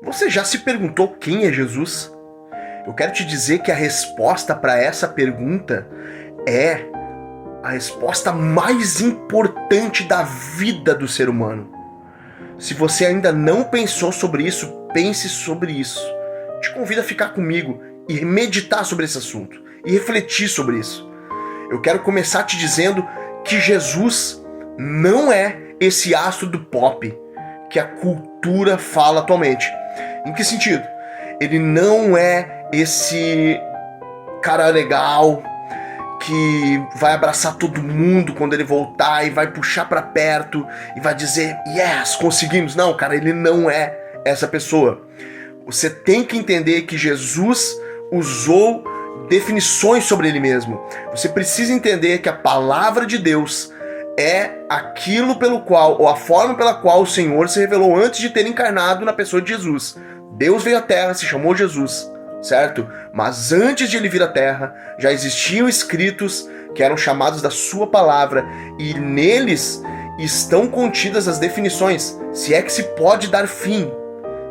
Você já se perguntou quem é Jesus? Eu quero te dizer que a resposta para essa pergunta é a resposta mais importante da vida do ser humano. Se você ainda não pensou sobre isso, pense sobre isso. Te convido a ficar comigo e meditar sobre esse assunto e refletir sobre isso. Eu quero começar te dizendo que Jesus não é esse astro do pop que a cultura fala atualmente. Em que sentido? Ele não é esse cara legal que vai abraçar todo mundo quando ele voltar e vai puxar pra perto e vai dizer, yes, conseguimos. Não, cara, ele não é essa pessoa. Você tem que entender que Jesus usou definições sobre ele mesmo. Você precisa entender que a palavra de Deus é aquilo pelo qual, ou a forma pela qual o Senhor se revelou antes de ter encarnado na pessoa de Jesus. Deus veio à Terra, se chamou Jesus, certo? Mas antes de ele vir à Terra, já existiam escritos que eram chamados da sua palavra, e neles estão contidas as definições, se é que se pode dar fim,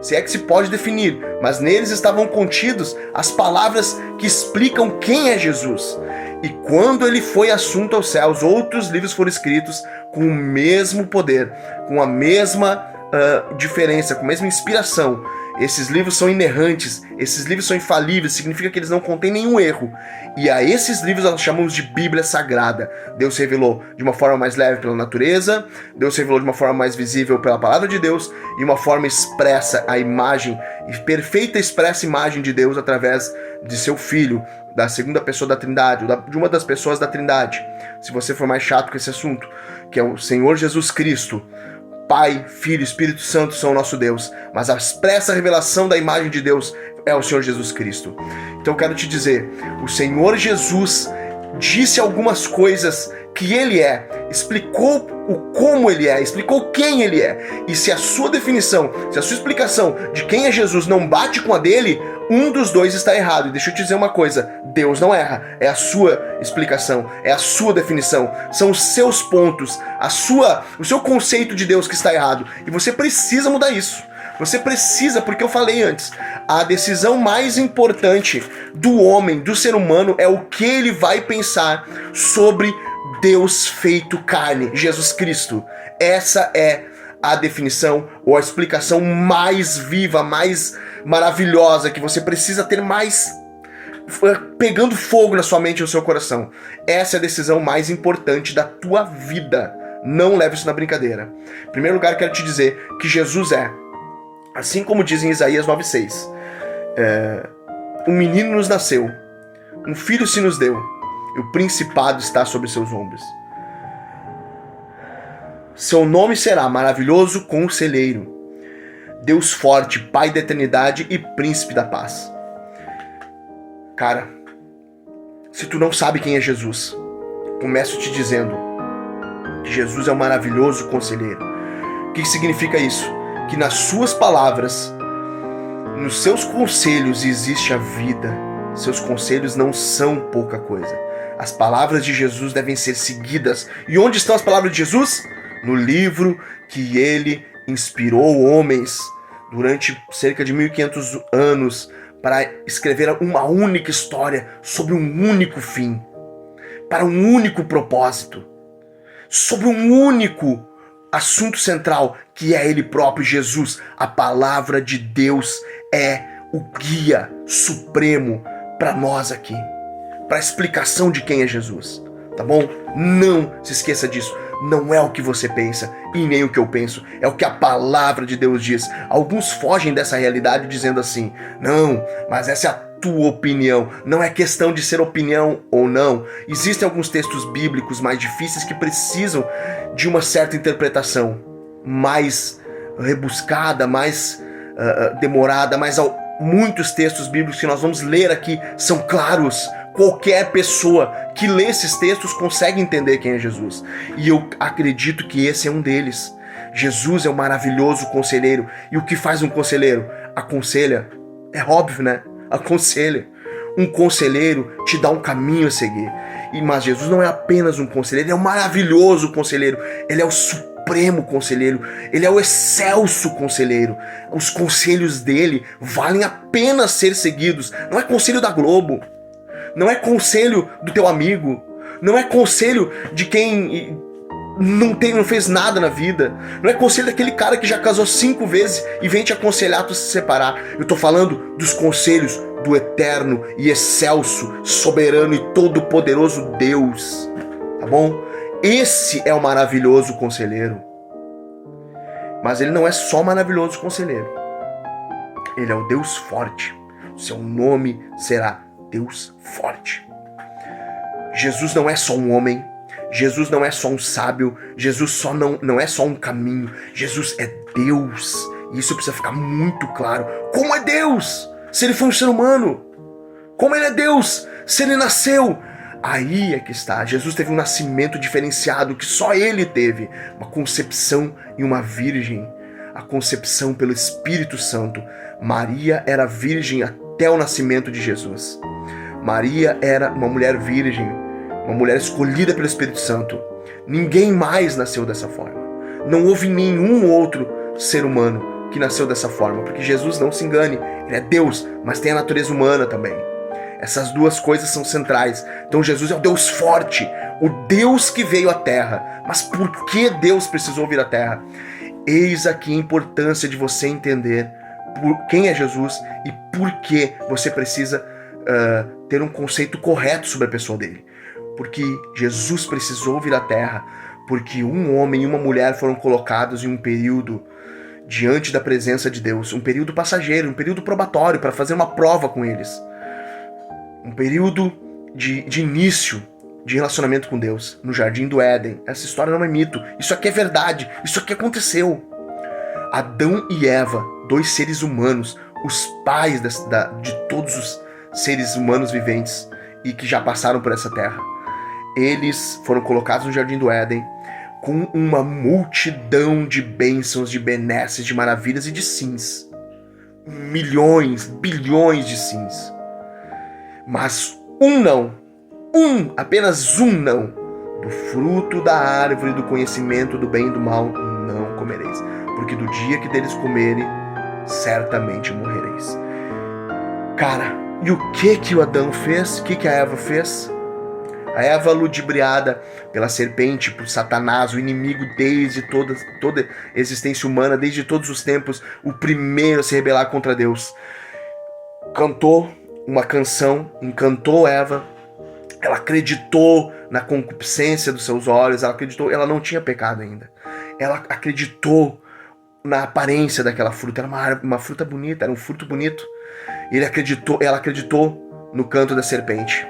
se é que se pode definir, mas neles estavam contidos as palavras que explicam quem é Jesus. E quando ele foi assunto aos céus, outros livros foram escritos com o mesmo poder, com a mesma diferença, com a mesma inspiração. Esses livros são inerrantes, esses livros são infalíveis, significa que eles não contêm nenhum erro. E a esses livros nós chamamos de Bíblia Sagrada. Deus se revelou de uma forma mais leve pela natureza, Deus se revelou de uma forma mais visível pela palavra de Deus, e uma forma expressa a imagem, perfeita expressa imagem de Deus através de seu Filho, da segunda pessoa da Trindade, de uma das pessoas da Trindade. Se você for mais chato com esse assunto, que é o Senhor Jesus Cristo, Pai, Filho, Espírito Santo são o nosso Deus, mas a expressa revelação da imagem de Deus é o Senhor Jesus Cristo. Então eu quero te dizer, o Senhor Jesus disse algumas coisas que ele é, explicou o como ele é, explicou quem ele é. E se a sua definição, se a sua explicação de quem é Jesus não bate com a dele, um dos dois está errado. E deixa eu te dizer uma coisa, Deus não erra, é a sua explicação, é a sua definição, são os seus pontos, o seu conceito de Deus que está errado. E você precisa mudar isso. Você precisa, porque eu falei antes, a decisão mais importante do homem, do ser humano, é o que ele vai pensar sobre Deus feito carne, Jesus Cristo. Essa é a definição ou a explicação mais viva, mais maravilhosa, que você precisa ter mais pegando fogo na sua mente e no seu coração. Essa é a decisão mais importante da tua vida. Não leve isso na brincadeira. Em primeiro lugar, quero te dizer que Jesus é, assim como diz em Isaías 9,6, um menino nos nasceu, um filho se nos deu, e o principado está sobre seus ombros. Seu nome será Maravilhoso Conselheiro, Deus Forte, Pai da Eternidade e Príncipe da Paz. Cara, se tu não sabe quem é Jesus, começo te dizendo que Jesus é um maravilhoso conselheiro. O que significa isso? Que nas suas palavras, nos seus conselhos existe a vida. Seus conselhos não são pouca coisa. As palavras de Jesus devem ser seguidas. E onde estão as palavras de Jesus? No livro que ele inspirou homens durante cerca de 1500 anos para escrever uma única história sobre um único fim, para um único propósito, sobre um único assunto central, que é ele próprio, Jesus. A palavra de Deus é o guia supremo para nós aqui, para a explicação de quem é Jesus, tá bom? Não se esqueça disso. Não é o que você pensa e nem o que eu penso, é o que a palavra de Deus diz. Alguns fogem dessa realidade dizendo assim, não, mas essa é a tua opinião. Não é questão de ser opinião ou não. Existem alguns textos bíblicos mais difíceis que precisam de uma certa interpretação mais rebuscada, mais demorada, mas muitos textos bíblicos que nós vamos ler aqui são claros. Qualquer pessoa que lê esses textos consegue entender quem é Jesus. E eu acredito que esse é um deles. Jesus é um maravilhoso conselheiro. E o que faz um conselheiro? Aconselha. É óbvio, né? Aconselha. Um conselheiro te dá um caminho a seguir. Mas Jesus não é apenas um conselheiro, ele é um maravilhoso conselheiro. Ele é o supremo supremo conselheiro, ele é o excelso conselheiro. Os conselhos dele valem a pena ser seguidos. Não é conselho da Globo, não é conselho do teu amigo, não é conselho de quem não fez nada na vida, não é conselho daquele cara que já casou 5 vezes e vem te aconselhar pra se separar. Eu tô falando dos conselhos do eterno e excelso, soberano e todo-poderoso Deus, tá bom? Esse é o maravilhoso conselheiro. Mas ele não é só maravilhoso conselheiro, ele é o Deus forte. Seu nome será Deus forte. Jesus não é só um homem, Jesus não é só um sábio, Jesus não é só um caminho, Jesus é Deus. E isso precisa ficar muito claro. Como é Deus se ele foi um ser humano? Como ele é Deus se ele nasceu? Aí é que está. Jesus teve um nascimento diferenciado que só ele teve. Uma concepção em uma virgem. A concepção pelo Espírito Santo. Maria era virgem até o nascimento de Jesus. Maria era uma mulher virgem, uma mulher escolhida pelo Espírito Santo. Ninguém mais nasceu dessa forma. Não houve nenhum outro ser humano que nasceu dessa forma, porque Jesus, não se engane, ele é Deus, mas tem a natureza humana também. Essas duas coisas são centrais. Então Jesus é o Deus forte, o Deus que veio à Terra. Mas por que Deus precisou vir à Terra? Eis aqui a importância de você entender quem é Jesus e por que você precisa ter um conceito correto sobre a pessoa dele. Porque Jesus precisou vir à Terra, porque um homem e uma mulher foram colocados em um período diante da presença de Deus, um período passageiro, um período probatório para fazer uma prova com eles. Um período de início de relacionamento com Deus, no Jardim do Éden. Essa história não é mito, isso aqui é verdade, isso aqui aconteceu. Adão e Eva, 2 seres humanos, os pais de todos os seres humanos viventes e que já passaram por essa terra. Eles foram colocados no Jardim do Éden com uma multidão de bênçãos, de benesses, de maravilhas e de sims. Milhões, bilhões de sims. Mas apenas um não. Do fruto da árvore do conhecimento do bem e do mal não comereis, porque do dia que deles comerem, certamente morrereis. Cara, e o que o Adão fez? O que a Eva fez? A Eva, ludibriada pela serpente, por Satanás, o inimigo desde toda existência humana, desde todos os tempos, o primeiro a se rebelar contra Deus, cantou uma canção, encantou Eva. Ela acreditou na concupiscência dos seus olhos, ela não tinha pecado ainda. Ela acreditou na aparência daquela fruta, era uma fruta bonita, era um fruto bonito. Ela acreditou no canto da serpente.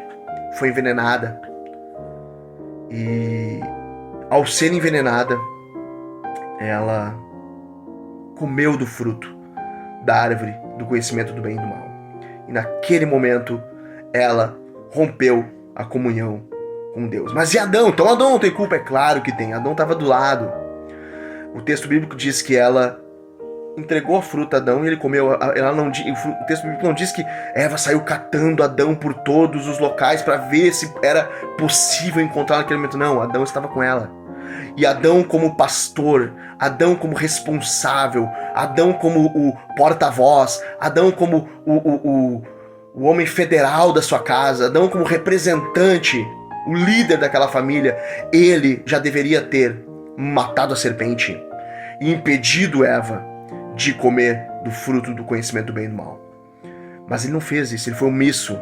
Foi envenenada. E ao ser envenenada, ela comeu do fruto da árvore do conhecimento do bem e do mal. E naquele momento, ela rompeu a comunhão com Deus. Mas e Adão? Então Adão não tem culpa? É claro que tem. Adão estava do lado. O texto bíblico diz que ela entregou a fruta a Adão e ele comeu. O texto bíblico não diz que Eva saiu catando Adão por todos os locais para ver se era possível encontrar naquele momento. Não, Adão estava com ela. E Adão como pastor, Adão como responsável, Adão como o porta-voz, Adão como o homem federal da sua casa, Adão como representante, o líder daquela família, ele já deveria ter matado a serpente e impedido Eva de comer do fruto do conhecimento do bem e do mal. Mas ele não fez isso, ele foi omisso,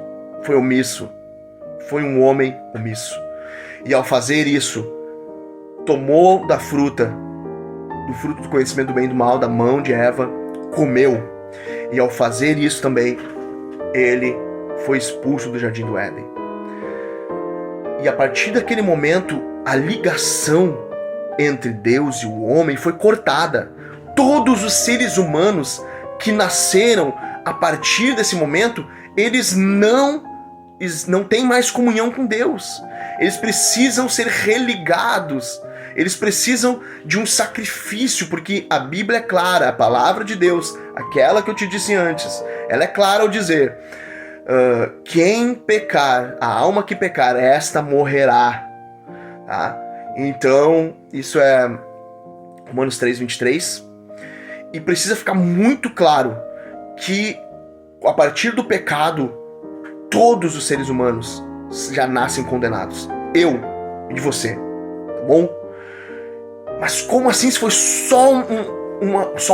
foi um homem omisso. E ao fazer isso, tomou do fruto do conhecimento do bem e do mal da mão de Eva, comeu. E ao fazer isso também, ele foi expulso do Jardim do Éden. E a partir daquele momento, a ligação entre Deus e o homem foi cortada. Todos os seres humanos que nasceram a partir desse momento, eles não têm mais comunhão com Deus. Eles precisam ser religados. Eles precisam de um sacrifício, porque a Bíblia é clara, a palavra de Deus, aquela que eu te disse antes, ela é clara ao dizer: quem pecar, a alma que pecar, esta morrerá. Tá? Então, isso é Romanos 3:23. E precisa ficar muito claro que a partir do pecado, todos os seres humanos já nascem condenados. Eu e você, tá bom? Mas como assim se foi só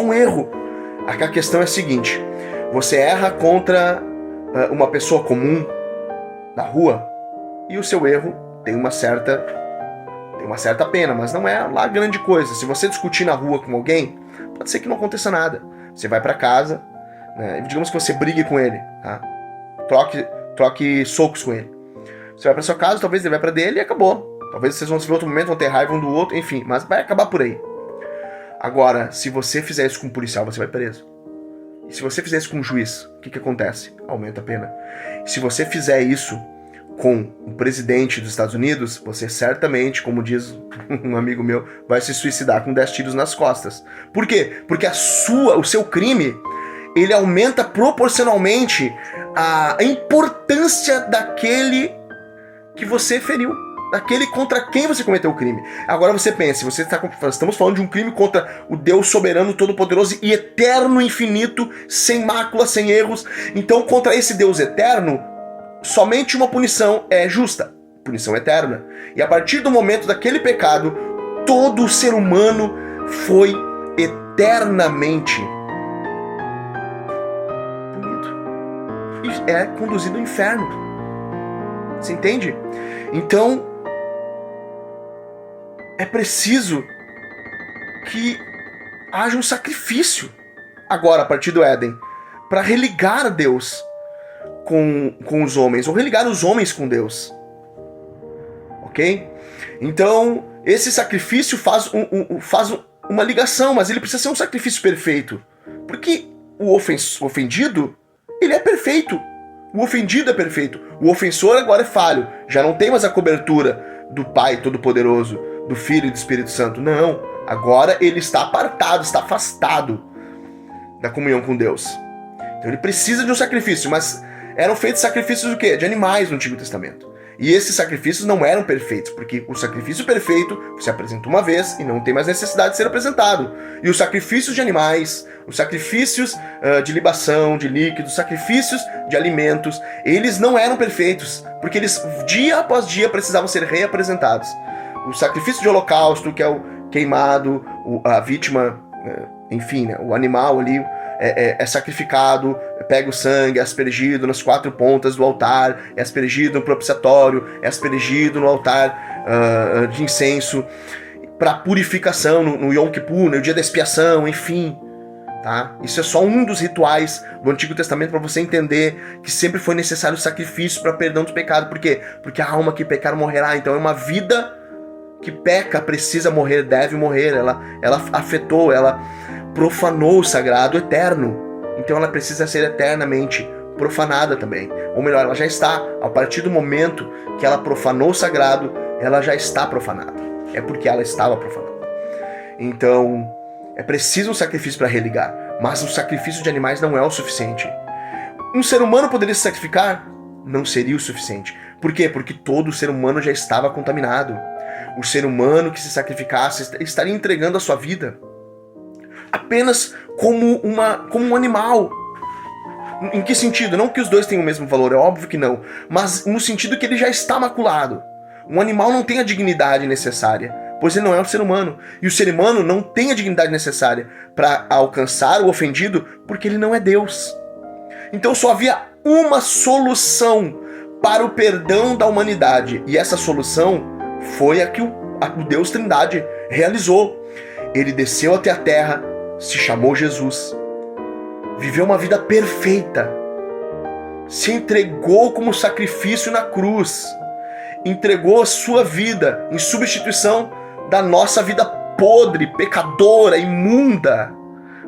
um erro? A questão é a seguinte: você erra contra uma pessoa comum na rua e o seu erro tem uma certa pena, mas não é lá grande coisa. Se você discutir na rua com alguém, pode ser que não aconteça nada. Você vai pra casa, né, digamos que você brigue com ele, tá? Troque socos com ele. Você vai pra sua casa, talvez ele vai pra dele e acabou. Talvez vocês vão se ver outro momento, vão ter raiva um do outro, enfim, mas vai acabar por aí. Agora, se você fizer isso com um policial, você vai preso. E se você fizer isso com um juiz, o que acontece? Aumenta a pena. E se você fizer isso com o presidente dos Estados Unidos, você certamente, como diz um amigo meu, vai se suicidar com 10 tiros nas costas. Por quê? Porque o seu crime, ele aumenta proporcionalmente a importância daquele que você feriu, daquele contra quem você cometeu o crime. Agora você pensa, estamos falando de um crime contra o Deus soberano, todo-poderoso e eterno, infinito, sem mácula, sem erros. Então, contra esse Deus eterno, somente uma punição é justa, punição eterna. E a partir do momento daquele pecado, todo ser humano foi eternamente punido e é conduzido ao inferno. Você entende? Então, é preciso que haja um sacrifício agora, a partir do Éden, para religar a Deus com os homens, ou religar os homens com Deus. Ok? Então, esse sacrifício faz uma ligação, mas ele precisa ser um sacrifício perfeito. Porque o ofendido, ele é perfeito. O ofendido é perfeito. O ofensor agora é falho. Já não tem mais a cobertura do Pai Todo-Poderoso, do Filho e do Espírito Santo. Não. Agora ele está apartado, está afastado da comunhão com Deus. Então ele precisa de um sacrifício, mas eram feitos sacrifícios do quê? De animais no Antigo Testamento. E esses sacrifícios não eram perfeitos, porque o sacrifício perfeito se apresenta uma vez e não tem mais necessidade de ser apresentado. E os sacrifícios de animais, os sacrifícios de libação, de líquidos, os sacrifícios de alimentos, eles não eram perfeitos, porque eles dia após dia precisavam ser reapresentados. O sacrifício de holocausto, que é o queimado, a vítima, enfim, né, o animal ali é sacrificado, pega o sangue, é aspergido nas 4 pontas do altar, é aspergido no propiciatório, é aspergido no altar de incenso, para purificação no Yom Kippur, no dia da expiação, enfim. Tá? Isso é só um dos rituais do Antigo Testamento para você entender que sempre foi necessário sacrifício para perdão dos pecados. Por quê? Porque a alma que pecar morrerá. Então é uma vida que peca, precisa morrer, deve morrer. Ela afetou, ela profanou o sagrado eterno. Então ela precisa ser eternamente profanada também. Ou melhor, ela já está. A partir do momento que ela profanou o sagrado, ela já está profanada. É porque ela estava profanada. Então, é preciso um sacrifício para religar. Mas o sacrifício de animais não é o suficiente. Um ser humano poderia se sacrificar? Não seria o suficiente. Por quê? Porque todo ser humano já estava contaminado. O ser humano que se sacrificasse estaria entregando a sua vida apenas como um animal. Em que sentido? Não que os dois tenham o mesmo valor, é óbvio que não. Mas no sentido que ele já está maculado. Um animal não tem a dignidade necessária, pois ele não é um ser humano. E o ser humano não tem a dignidade necessária para alcançar o ofendido, porque ele não é Deus. Então só havia uma solução para o perdão da humanidade. E essa solução foi a que o Deus Trindade realizou. Ele desceu até a terra, se chamou Jesus, viveu uma vida perfeita, se entregou como sacrifício na cruz, entregou a sua vida em substituição da nossa vida podre, pecadora, imunda.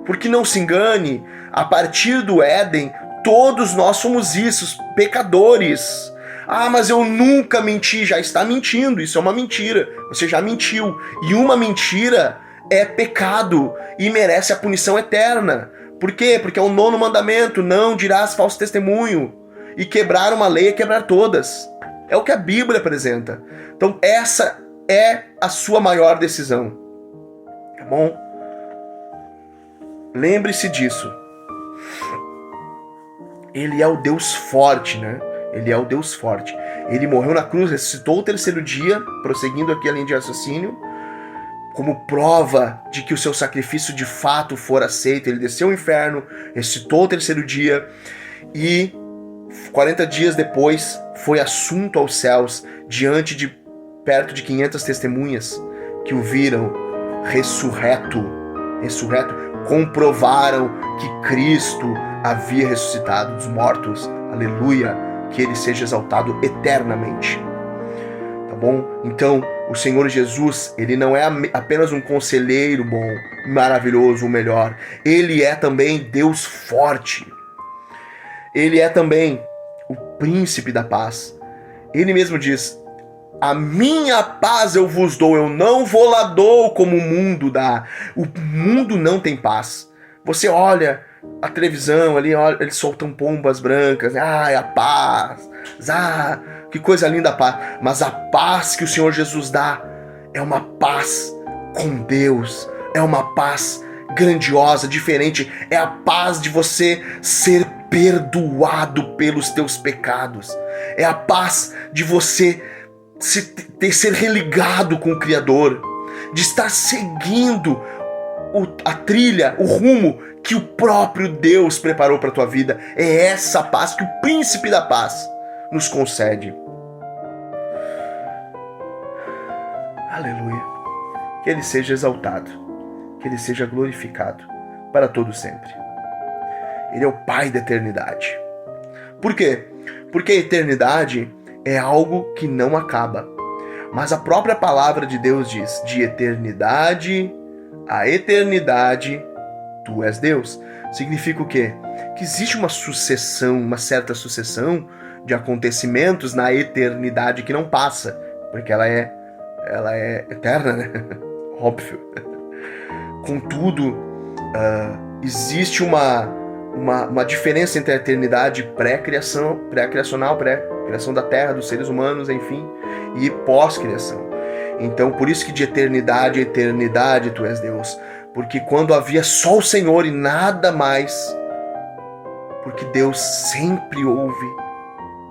Porque não se engane, a partir do Éden, todos nós somos isso, pecadores. Ah, mas eu nunca menti. Já está mentindo, isso é uma mentira. Você já mentiu. E uma mentira é pecado e merece a punição eterna. Por quê? Porque é o 9º mandamento, não dirás falso testemunho. E quebrar uma lei é quebrar todas. É o que a Bíblia apresenta. Então essa é a sua maior decisão. Tá bom? Lembre-se disso. Ele é o Deus forte, né? Ele é o Deus forte. Ele morreu na cruz, ressuscitou o terceiro dia, prosseguindo aqui a linha de raciocínio, como prova de que o seu sacrifício de fato for aceito. Ele desceu ao inferno, ressuscitou o terceiro dia e 40 dias depois foi assunto aos céus diante de perto de 500 testemunhas que o viram ressurreto, comprovaram que Cristo havia ressuscitado dos mortos. Aleluia, que ele seja exaltado eternamente. Tá bom? Então, o Senhor Jesus, ele não é apenas um conselheiro bom, maravilhoso, o melhor. Ele é também Deus forte. Ele é também o príncipe da paz. Ele mesmo diz: a minha paz eu vos dou, eu não vou lá dou como o mundo dá. O mundo não tem paz. Você olha a televisão ali, olha, eles soltam pombas brancas, é a paz, que coisa linda a paz. Mas a paz que o Senhor Jesus dá é uma paz com Deus, é uma paz grandiosa, diferente, é a paz de você ser perdoado pelos teus pecados, é a paz de você ser religado com o Criador, de estar seguindo a trilha, o rumo que o próprio Deus preparou para a tua vida. É essa paz que o príncipe da paz nos concede. Aleluia. Que ele seja exaltado, que ele seja glorificado para todo sempre. Ele é o Pai da eternidade. Por quê? Porque a eternidade é algo que não acaba. Mas a própria palavra de Deus diz: de eternidade a eternidade, tu és Deus. Significa o quê? Que existe uma sucessão, uma certa sucessão de acontecimentos na eternidade que não passa, porque ela é eterna, né? Óbvio. Contudo, existe uma diferença entre a eternidade pré-criacional, pré-criação da terra, dos seres humanos, enfim, e pós-criação. Então, por isso que de eternidade a eternidade tu és Deus. Porque quando havia só o Senhor e nada mais, porque Deus sempre ouve,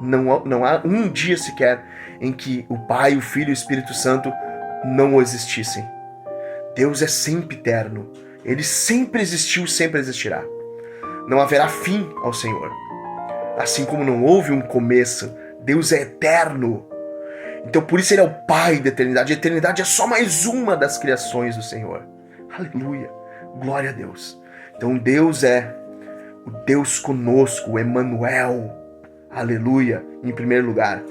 não há um dia sequer em que o Pai, o Filho e o Espírito Santo não existissem. Deus é sempre eterno. Ele sempre existiu, sempre existirá. Não haverá fim ao Senhor. Assim como não houve um começo, Deus é eterno. Então por isso ele é o Pai da eternidade. A eternidade é só mais uma das criações do Senhor. Aleluia. Glória a Deus. Então Deus é o Deus conosco, o Emanuel. Aleluia. Em primeiro lugar.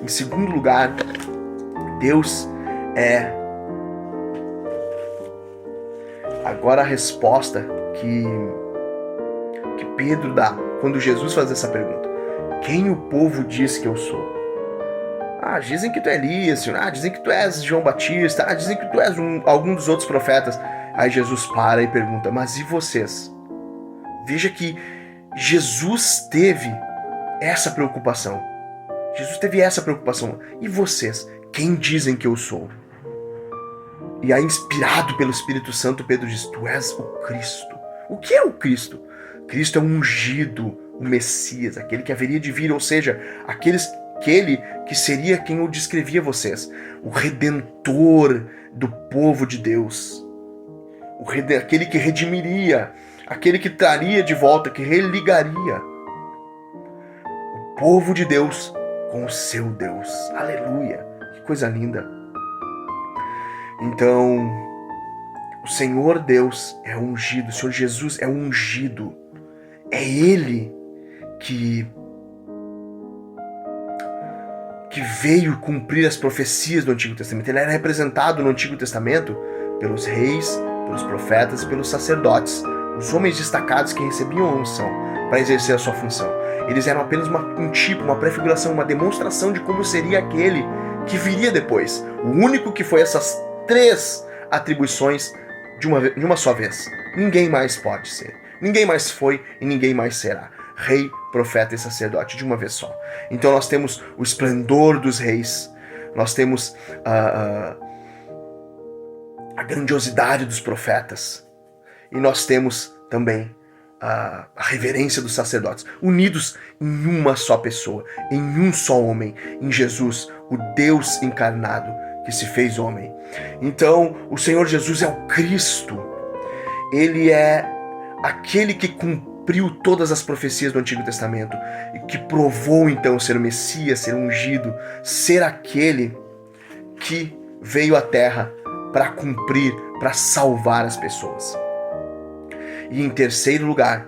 Em segundo lugar, Deus é... Agora a resposta que Pedro dá quando Jesus faz essa pergunta: quem o povo diz que eu sou? Dizem que tu é Elias, dizem que tu és João Batista, dizem que tu és algum dos outros profetas. Aí Jesus para e pergunta: mas e vocês? Veja que Jesus teve essa preocupação. E vocês? Quem dizem que eu sou? E aí, inspirado pelo Espírito Santo, Pedro diz: tu és o Cristo. O que é o Cristo? Cristo é o ungido, o Messias, aquele que haveria de vir, ou seja, aquele que seria quem eu descrevia a vocês, o Redentor do povo de Deus, aquele que redimiria, aquele que traria de volta, que religaria o povo de Deus com o seu Deus. Aleluia! Que coisa linda! Então, o Senhor Deus é ungido, o Senhor Jesus é ungido. É Ele que veio cumprir as profecias do Antigo Testamento. Ele era representado no Antigo Testamento pelos reis, pelos profetas e pelos sacerdotes, os homens destacados que recebiam a unção para exercer a sua função. Eles eram apenas um tipo, uma prefiguração, uma demonstração de como seria aquele que viria depois. O único que foi essas 3 atribuições de uma só vez. Ninguém mais pode ser. Ninguém mais foi e ninguém mais será. Rei, profeta e sacerdote de uma vez só. Então nós temos o esplendor dos reis. Nós temos a grandiosidade dos profetas. E nós temos também a reverência dos sacerdotes, unidos em uma só pessoa, em um só homem, em Jesus, o Deus encarnado que se fez homem. Então, o Senhor Jesus é o Cristo. Ele é aquele que cumpriu todas as profecias do Antigo Testamento e que provou então ser o Messias, ser ungido, ser aquele que veio à Terra para cumprir, para salvar as pessoas. E em terceiro lugar,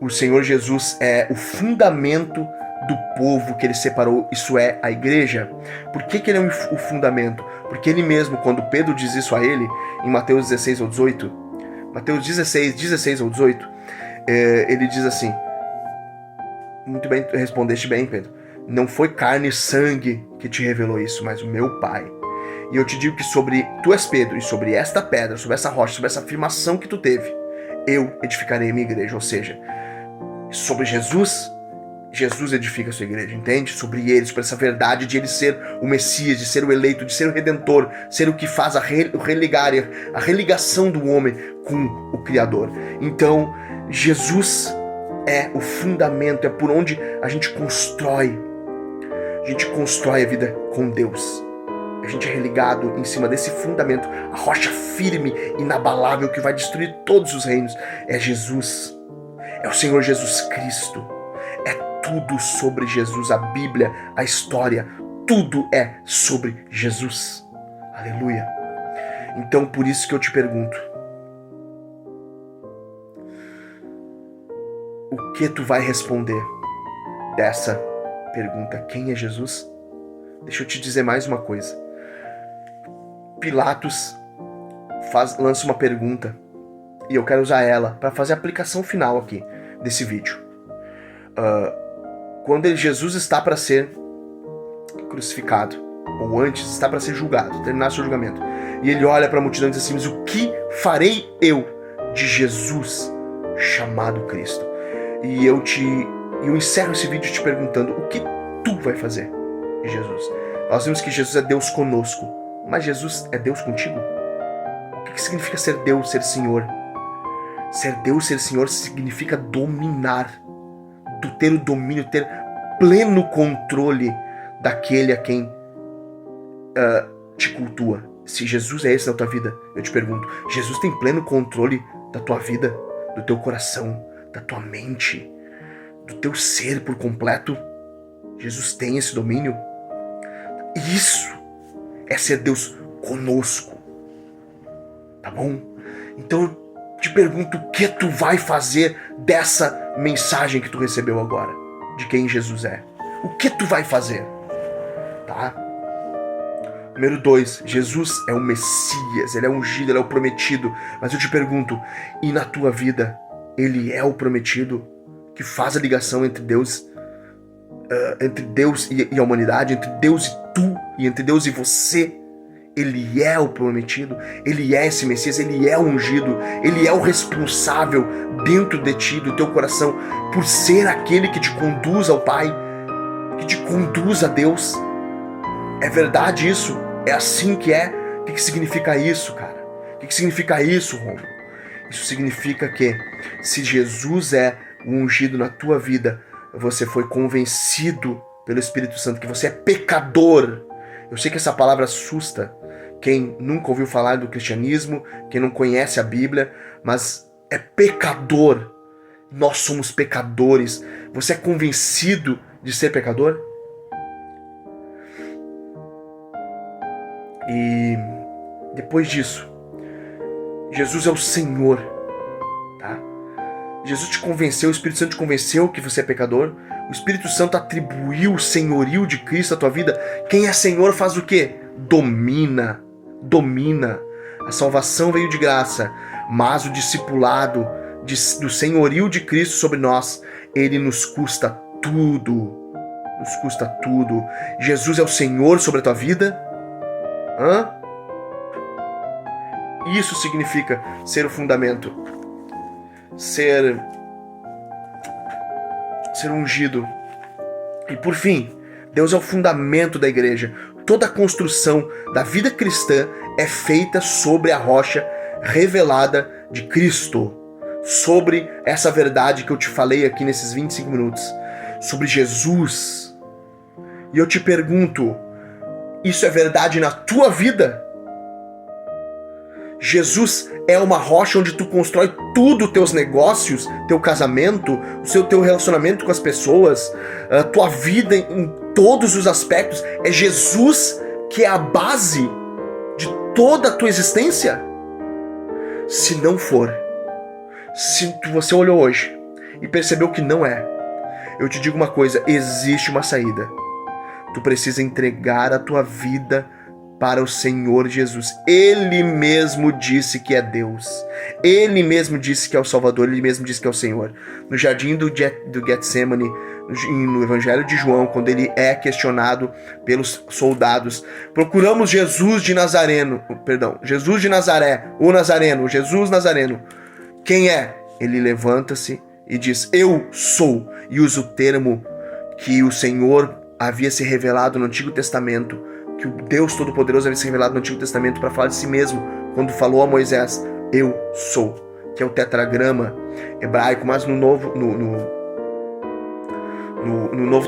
o Senhor Jesus é o fundamento do povo que ele separou, isso é, a igreja. Por que ele é o fundamento? Porque ele mesmo, quando Pedro diz isso a ele, em Mateus 16 ou 18, Mateus 16 ou 18, ele diz assim: muito bem, respondeste bem, Pedro, não foi carne e sangue que te revelou isso, mas o meu Pai. E eu te digo que tu és Pedro, e sobre esta pedra, sobre essa rocha, sobre essa afirmação que tu teve, eu edificarei a minha igreja. Ou seja, sobre Jesus edifica a sua igreja, entende? Sobre ele, sobre essa verdade de ele ser o Messias, de ser o eleito, de ser o Redentor, ser o que faz a religação do homem com o Criador. Então, Jesus é o fundamento, é por onde a gente constrói a vida com Deus. A gente é religado em cima desse fundamento, a rocha firme, inabalável, que vai destruir todos os reinos. É Jesus, é o Senhor Jesus Cristo. É tudo sobre Jesus, a Bíblia, a história, tudo é sobre Jesus. Aleluia. Então, por isso que eu te pergunto, o que tu vai responder dessa pergunta? Quem é Jesus? Deixa eu te dizer mais uma coisa. Pilatos lança uma pergunta e eu quero usar ela para fazer a aplicação final aqui desse vídeo. Quando Jesus está para ser crucificado, ou antes está para ser julgado, terminar seu julgamento, e ele olha para a multidão e diz assim: mas o que farei eu de Jesus chamado Cristo? E eu encerro esse vídeo te perguntando: o que tu vai fazer de Jesus? Nós vimos que Jesus é Deus conosco, mas Jesus é Deus contigo? O que significa ser Deus, ser Senhor? Ser Deus, ser Senhor significa dominar, ter o domínio, ter pleno controle daquele a quem te cultua. Se Jesus é esse na tua vida, eu te pergunto, Jesus tem pleno controle da tua vida, do teu coração, da tua mente, do teu ser por completo? Jesus tem esse domínio? Isso é ser Deus conosco, tá bom? Então eu te pergunto, o que tu vai fazer dessa mensagem que tu recebeu agora, de quem Jesus é? O que tu vai fazer? Tá? Número 2, Jesus é o Messias, ele é ungido, ele é o prometido. Mas eu te pergunto, e na tua vida, ele é o prometido que faz a ligação entre Deus e a humanidade, entre Deus e tu, e entre Deus e você? Ele é o prometido, ele é esse Messias, ele é o ungido, ele é o responsável dentro de ti, do teu coração, por ser aquele que te conduz ao Pai, que te conduz a Deus. É verdade isso? É assim que é? O que significa isso, cara? O que significa isso, Rômulo? Isso significa que se Jesus é o ungido na tua vida, você foi convencido pelo Espírito Santo que você é pecador. Eu sei que essa palavra assusta quem nunca ouviu falar do cristianismo, quem não conhece a Bíblia, mas é pecador. Nós somos pecadores. Você é convencido de ser pecador? E depois disso, Jesus é o Senhor, tá? Jesus te convenceu, o Espírito Santo te convenceu que você é pecador. O Espírito Santo atribuiu o senhorio de Cristo à tua vida. Quem é Senhor faz o quê? Domina. A salvação veio de graça, mas o discipulado do senhorio de Cristo sobre nós, ele nos custa tudo. Nos custa tudo. Jesus é o Senhor sobre a tua vida? Isso significa ser o fundamento, ser ungido. E por fim, Deus é o fundamento da igreja. Toda a construção da vida cristã é feita sobre a rocha revelada de Cristo, sobre essa verdade que eu te falei aqui nesses 25 minutos, sobre Jesus. E eu te pergunto, isso é verdade na tua vida? Jesus é uma rocha onde tu constrói tudo, teus negócios, teu casamento, teu relacionamento com as pessoas, a tua vida em todos os aspectos. É Jesus que é a base de toda a tua existência? Se não for, se você olhou hoje e percebeu que não é, eu te digo uma coisa, existe uma saída. Tu precisa entregar a tua vida para o Senhor Jesus. Ele mesmo disse que é Deus. Ele mesmo disse que é o Salvador. Ele mesmo disse que é o Senhor. No jardim do Getsemane, no Evangelho de João, quando ele é questionado pelos soldados, procuramos Jesus de Jesus de Nazaré, o Nazareno, Jesus Nazareno. Quem é? Ele levanta-se e diz, eu sou, e usa o termo que o Senhor havia se revelado no Antigo Testamento, que o Deus Todo-Poderoso havia se revelado no Antigo Testamento para falar de si mesmo, quando falou a Moisés, eu sou, que é o tetragrama hebraico, mas no Novo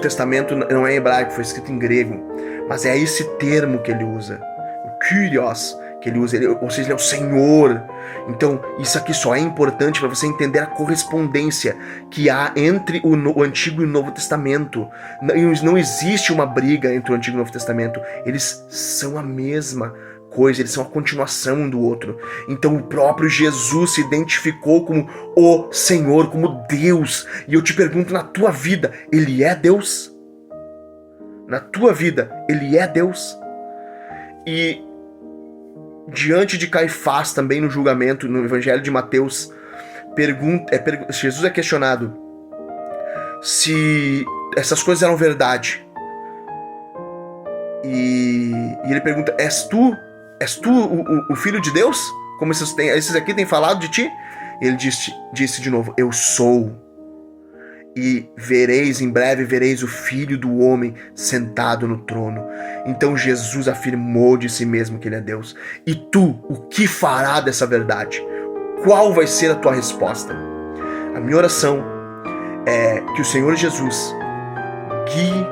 Testamento não é hebraico, foi escrito em grego, mas é esse termo que ele usa, o Kyrios, que ele usa, ou seja, ele é o Senhor. Então, isso aqui só é importante para você entender a correspondência que há entre o Antigo e o Novo Testamento. Não existe uma briga entre o Antigo e o Novo Testamento. Eles são a mesma coisa, eles são a continuação um do outro. Então, o próprio Jesus se identificou como o Senhor, como Deus. E eu te pergunto, na tua vida, Ele é Deus? Na tua vida, Ele é Deus? E diante de Caifás, também no julgamento, no Evangelho de Mateus, Jesus é questionado se essas coisas eram verdade. E ele pergunta, és tu o Filho de Deus? Como esses aqui têm falado de ti? Ele disse de novo, eu sou. E em breve vereis o Filho do Homem sentado no trono. Então Jesus afirmou de si mesmo que ele é Deus. E tu, o que fará dessa verdade? Qual vai ser a tua resposta? A minha oração é que o Senhor Jesus guie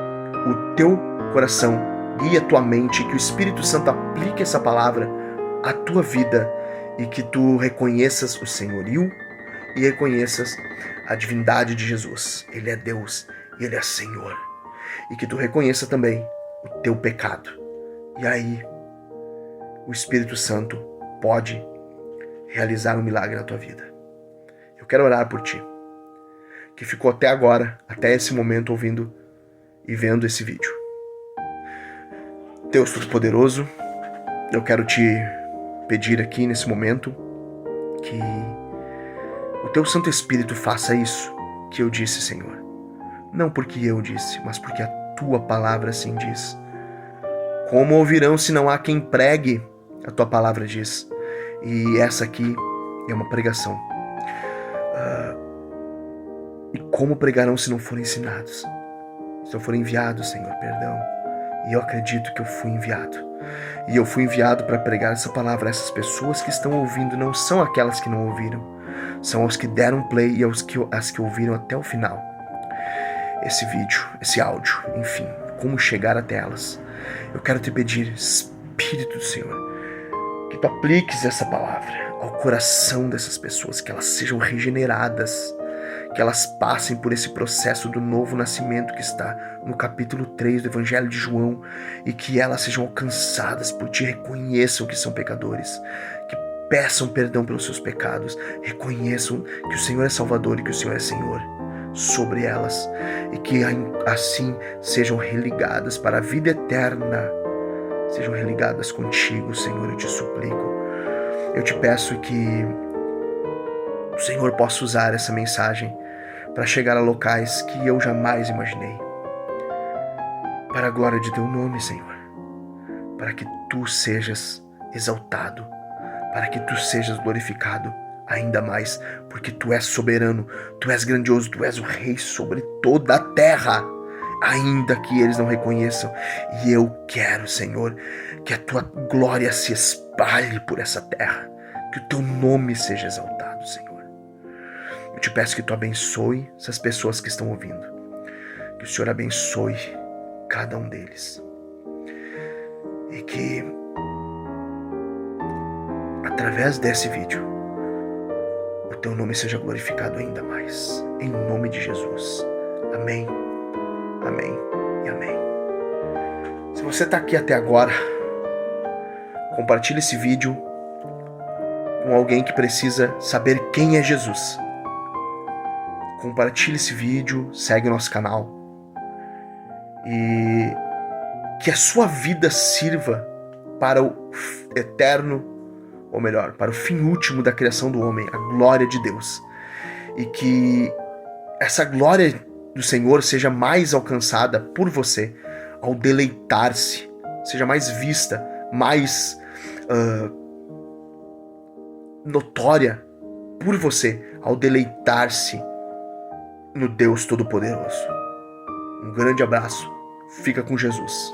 o teu coração, guie a tua mente, que o Espírito Santo aplique essa palavra à tua vida e que tu reconheças o senhorio e reconheças a divindade de Jesus. Ele é Deus e Ele é Senhor. E que tu reconheça também o teu pecado. E aí, o Espírito Santo pode realizar um milagre na tua vida. Eu quero orar por ti, que ficou até agora, até esse momento, ouvindo e vendo esse vídeo. Deus Todo-Poderoso, eu quero te pedir aqui nesse momento que o teu Santo Espírito faça isso que eu disse, Senhor. Não porque eu disse, mas porque a tua palavra assim diz. Como ouvirão se não há quem pregue? A tua palavra diz. E essa aqui é uma pregação. E como pregarão se não forem ensinados? Se não forem enviados, Senhor, perdão. E eu acredito que eu fui enviado. E eu fui enviado para pregar essa palavra a essas pessoas que estão ouvindo. Não são aquelas que não ouviram. São os que deram play e as que ouviram até o final. Esse vídeo, esse áudio, enfim, como chegar até elas. Eu quero te pedir, Espírito do Senhor, que tu apliques essa palavra ao coração dessas pessoas, que elas sejam regeneradas, que elas passem por esse processo do novo nascimento que está no capítulo 3 do Evangelho de João e que elas sejam alcançadas por ti, reconheçam que são pecadores, que peçam perdão pelos seus pecados, reconheçam que o Senhor é Salvador e que o Senhor é Senhor sobre elas e que assim sejam religadas para a vida eterna, sejam religadas contigo, Senhor, eu te suplico. Eu te peço que o Senhor possa usar essa mensagem para chegar a locais que eu jamais imaginei. Para a glória de teu nome, Senhor. Para que tu sejas exaltado. Para que tu sejas glorificado ainda mais. Porque tu és soberano, tu és grandioso, tu és o rei sobre toda a terra. ainda que eles não reconheçam. E eu quero, Senhor, que a tua glória se espalhe por essa terra, que o teu nome seja exaltado, Senhor. Eu te peço que tu abençoe essas pessoas que estão ouvindo, que o Senhor abençoe cada um deles e que através desse vídeo o teu nome seja glorificado ainda mais, em nome de Jesus. Amém, amém e amém. Se você está aqui até agora, compartilhe esse vídeo com alguém que precisa saber quem é Jesus. Compartilhe esse vídeo, segue o nosso canal e que a sua vida sirva para o eterno, ou melhor, para o fim último da criação do homem, a glória de Deus. E que essa glória do Senhor seja mais alcançada por você ao deleitar-se, seja mais vista, mais notória por você ao deleitar-se no Deus Todo-Poderoso. Um grande abraço, fica com Jesus.